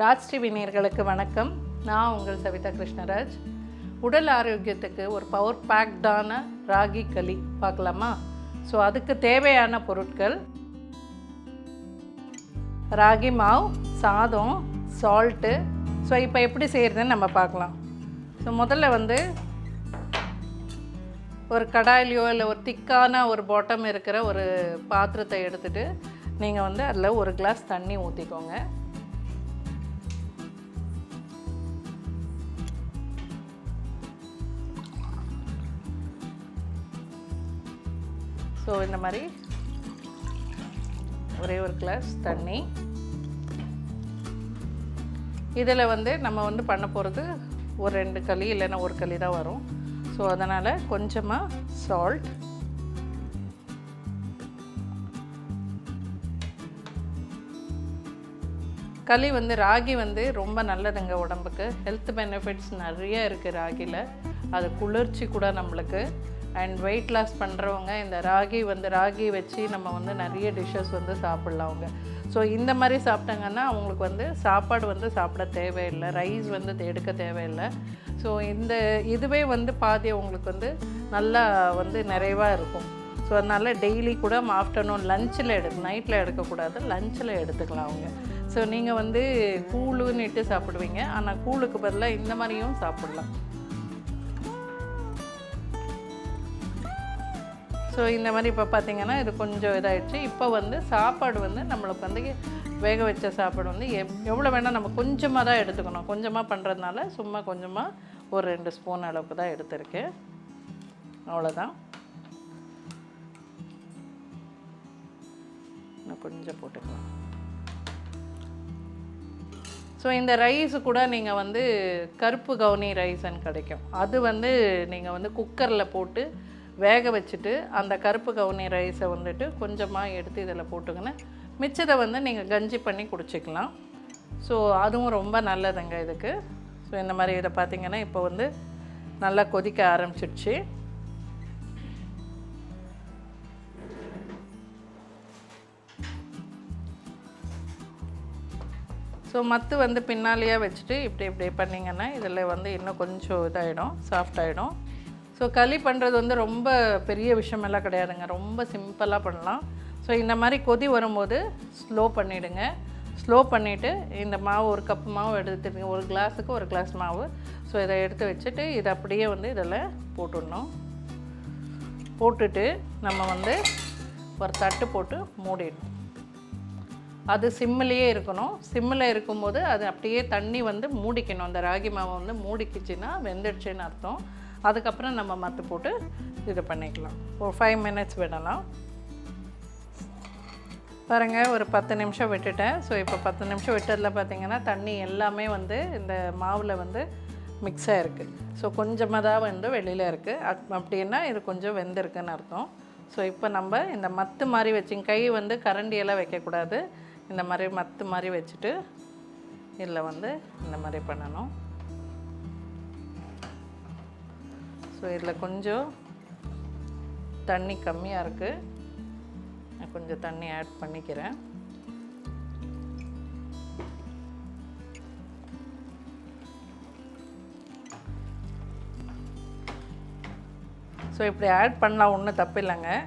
Raj TV நேயர்களுக்கு வணக்கம். நான் உங்கள் சவிதா கிருஷ்ணராஜ். உடல் ஆரோக்கியத்துக்கு ஒரு பவர் பேக்டான ராகி களி பார்க்கலாமா? ஸோ அதுக்கு தேவையான பொருட்கள்: ராகி மாவு, சாதம், சால்ட்டு. ஸோ இப்போ எப்படி செய்கிறதுன்னு நம்ம பார்க்கலாம். ஸோ முதல்ல ஒரு கடாயிலையோ இல்லை ஒரு திக்கான ஒரு பாட்டம் இருக்கிற ஒரு பாத்திரத்தை எடுத்துகிட்டு நீங்கள் அதில் ஒரு கிளாஸ் தண்ணி ஊற்றிக்கோங்க. ஸோ இந்த மாதிரி ஒரே ஒரு கிளாஸ் தண்ணி. இதில் நம்ம பண்ண போகிறது ஒரு 2 களி இல்லைன்னா ஒரு களி தான் வரும். ஸோ அதனால் கொஞ்சமாக சால்ட், களி ராகி ரொம்ப நல்லதுங்க உடம்புக்கு. ஹெல்த் பெனிஃபிட்ஸ் நிறைய இருக்குது ராகியில். அது குளிர்ச்சி கூட நம்மளுக்கு. அண்ட் வெயிட் லாஸ் பண்ணுறவங்க இந்த ராகி வச்சு நம்ம நிறைய டிஷ்ஷஸ் சாப்பிட்லாம் அவங்க. ஸோ இந்த மாதிரி சாப்பிட்டாங்கன்னா அவங்களுக்கு சாப்பாடு சாப்பிட தேவையில்லை, ரைஸ் எடுக்க தேவையில்லை. ஸோ இதுவே பாதி அவங்களுக்கு நல்லா நிறைவாக இருக்கும். ஸோ அதனால் டெய்லி கூட ஆஃப்டர்நூன் லஞ்சில் நைட்டில் எடுக்கக்கூடாது, லஞ்சில் எடுத்துக்கலாம் அவங்க. ஸோ நீங்கள் கூழுன்னுட்டு சாப்பிடுவீங்க, ஆனால் கூழுக்கு பதிலாக இந்த மாதிரியும் சாப்பிட்லாம். ஸோ இந்த மாதிரி இப்போ பார்த்திங்கன்னா இது கொஞ்சம் இதாகிடுச்சு. இப்போ சாப்பாடு நம்மளுக்கு வேக வச்ச சாப்பாடு எவ்வளோ வேணால் நம்ம கொஞ்சமாக தான் எடுத்துக்கணும். கொஞ்சமாக பண்ணுறதுனால சும்மா கொஞ்சமாக ஒரு 2 ஸ்பூன் அளவுக்கு தான் எடுத்துருக்கேன். அவ்வளோதான். இன்னும் கொஞ்சம் போட்டுக்கலாம். ஸோ இந்த ரைஸு கூட நீங்கள் கருப்பு கவுனி ரைஸ்ன்னு கிடைக்கும். அது நீங்கள் குக்கரில் போட்டு வேக வச்சுட்டு அந்த கருப்பு கவுனி ரைஸை கொஞ்சமாக எடுத்து இதில் போட்டுக்கின்னு மிச்சத்தை நீங்கள் கஞ்சி பண்ணி குடிச்சிக்கலாம். ஸோ அதுவும் ரொம்ப நல்லதுங்க இதுக்கு. ஸோ இந்த மாதிரி இதை பார்த்திங்கன்னா இப்போ நல்லா கொதிக்க ஆரம்பிச்சிடுச்சு. ஸோ மத்து பின்னாலேயே வச்சுட்டு இப்படி பண்ணிங்கன்னா இதில் இன்னும் கொஞ்சம் இதாகிடும், சாஃப்டாகிடும். ஸோ களி பண்ணுறது ரொம்ப பெரிய விஷயமெல்லாம் கிடையாதுங்க, ரொம்ப சிம்பிளாக பண்ணலாம். ஸோ இந்த மாதிரி கொதி வரும்போது ஸ்லோ பண்ணிவிடுங்க. ஸ்லோ பண்ணிவிட்டு இந்த மாவு ஒரு கப்பு மாவு எடுத்துட்டு, ஒரு கிளாஸுக்கு ஒரு கிளாஸ் மாவு. ஸோ இதை எடுத்து வச்சுட்டு இதை அப்படியே இதில் போட்டுடணும். போட்டுட்டு நம்ம ஒரு தட்டு போட்டு மூடிடணும். அது சிம்மிலேயே இருக்கணும். சிம்மில் இருக்கும்போது அது அப்படியே தண்ணி மூடிக்கணும். அந்த ராகி மாவை மூடிக்கிச்சின்னா வெந்துடுச்சுன்னு அர்த்தம். அதுக்கப்புறம் நம்ம மத்து போட்டு இது பண்ணிக்கலாம். ஒரு 5 மினிட்ஸ் விடலாம். பாருங்கள், ஒரு 10 நிமிஷம் விட்டுட்டேன். ஸோ இப்போ 10 நிமிஷம் விட்டதில் பார்த்திங்கன்னா தண்ணி எல்லாமே இந்த மாவில் மிக்ஸ் ஆகிருக்கு. ஸோ கொஞ்சமாக தான் வெளியில் இருக்குது. அப்படின்னா இது கொஞ்சம் வெந்திருக்குன்னு அர்த்தம். ஸோ இப்போ நம்ம இந்த மத்து மாதிரி வச்சு கை கரண்டியெல்லாம் வைக்கக்கூடாது. இந்த மாதிரி மத்து மாதிரி வச்சுட்டு இதில் இந்த மாதிரி பண்ணணும். ஸோ இதில் கொஞ்சம் தண்ணி கம்மியாக இருக்குது, நான் கொஞ்சம் தண்ணி ஆட் பண்ணிக்கிறேன். ஸோ இப்படி ஆட் பண்ணலாம், ஒன்றும் தப்பு இல்லைங்க.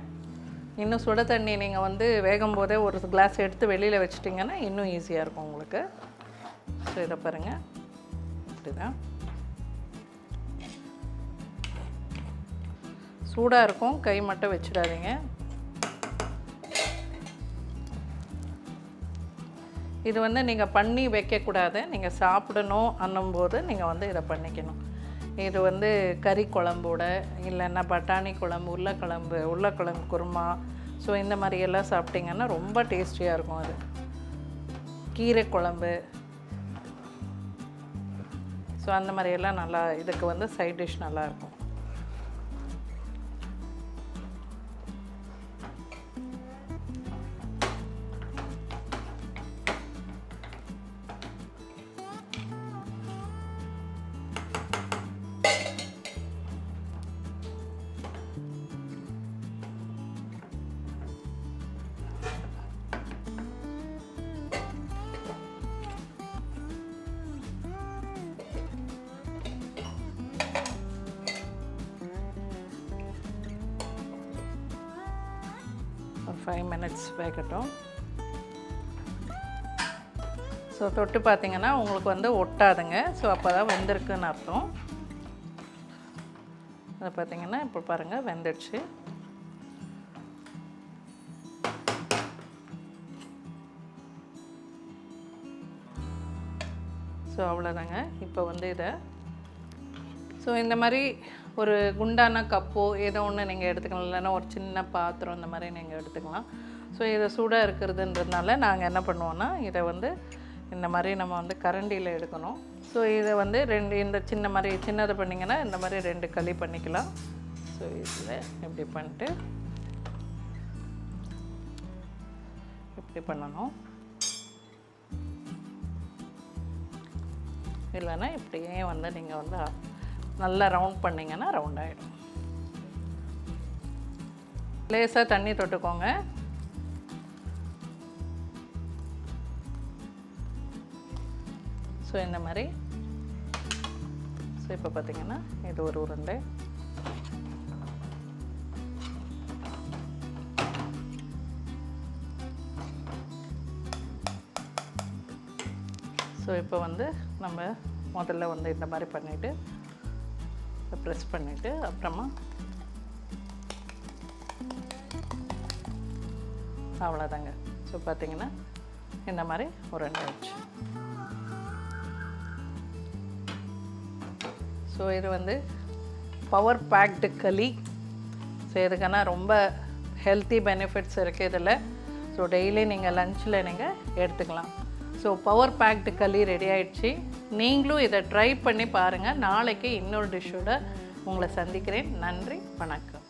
இன்னும் சுட தண்ணி நீங்கள் வேகும் போதே ஒரு கிளாஸ் எடுத்து வெளியில் வச்சிட்டிங்கன்னா இன்னும் ஈஸியாக இருக்கும் உங்களுக்கு. ஸோ இதை பாருங்கள், இப்படி தான் சூடாக இருக்கும், கை மட்டும் வச்சிடாதீங்க. இது நீங்கள் பண்ணி வைக்கக்கூடாது, நீங்கள் சாப்பிடணும் அன்னும்போது நீங்கள் இதை பண்ணிக்கணும். இது கறி குழம்போட இல்லைன்னா பட்டாணி குழம்பு, உருளைக்கிழங்கு குருமா, ஸோ இந்த மாதிரியெல்லாம் சாப்பிட்டிங்கன்னா ரொம்ப டேஸ்டியாக இருக்கும். அது கீரை குழம்பு, ஸோ அந்த மாதிரியெல்லாம் நல்லா இதுக்கு சைட் டிஷ் நல்லாயிருக்கும். ஒரு 5 மினிட்ஸ் வேகட்டும். ஸோ தொட்டு பார்த்தீங்கன்னா உங்களுக்கு வந்து ஒட்டாதுங்க. ஸோ அப்போ தான் வெந்திருக்குன்னு அர்த்தம். அதை பார்த்தீங்கன்னா இப்போ பாருங்கள் வெந்துடுச்சு. ஸோ அவ்வளோதாங்க. இப்போ வந்து இதை இந்த மாதிரி ஒரு குண்டான கப்போ ஏதோ ஒன்று நீங்கள் எடுத்துக்கலாம், இல்லைன்னா ஒரு சின்ன பாத்திரம் இந்த மாதிரி நீங்கள் எடுத்துக்கலாம். ஸோ இதை சூடாக இருக்கிறதுன்றதுனால நாங்கள் என்ன பண்ணுவோன்னா இதை வந்து இந்த மாதிரி நம்ம வந்து கரண்டியில் எடுக்கணும். ஸோ இதை வந்து இந்த சின்ன மாதிரி சின்னது பண்ணிங்கன்னா இந்த மாதிரி 2 களி பண்ணிக்கலாம். ஸோ இதில் இப்படி பண்ணிட்டு இப்படி பண்ணணும், இல்லைன்னா இப்படியே வந்து நீங்கள் வந்து நல்லா ரவுண்ட் பண்ணிங்கன்னா ரவுண்ட் ஆகிடும். லேசாக தண்ணி தொட்டுக்கோங்க. ஸோ இந்த மாதிரி. ஸோ இப்போ பார்த்தீங்கன்னா இது ஒரு உருண்டை. ஸோ இப்போ வந்து நம்ம முதல்ல வந்து இந்த மாதிரி பண்ணிவிட்டு ப்ரெஸ் பண்ணிவிட்டு அப்புறமா அவ்வளோதாங்க. ஸோ பார்த்திங்கன்னா இந்த மாதிரி உருண்டை வச்சு. ஸோ இது வந்து பவர் பேக்டு களி. ஸோ இதுக்கான ரொம்ப ஹெல்த்தி பெனிஃபிட்ஸ் இருக்குது இதில். ஸோ டெய்லி நீங்கள் லஞ்சில் நீங்கள் எடுத்துக்கலாம். ஸோ பவர் பேக்டு களி ரெடி ஆகிடுச்சு. நீங்களும் இதை ட்ரை பண்ணி பாருங்கள். நாளைக்கு இன்னொரு டிஷ்ஷோட உங்களை சந்திக்கிறேன். நன்றி, வணக்கம்.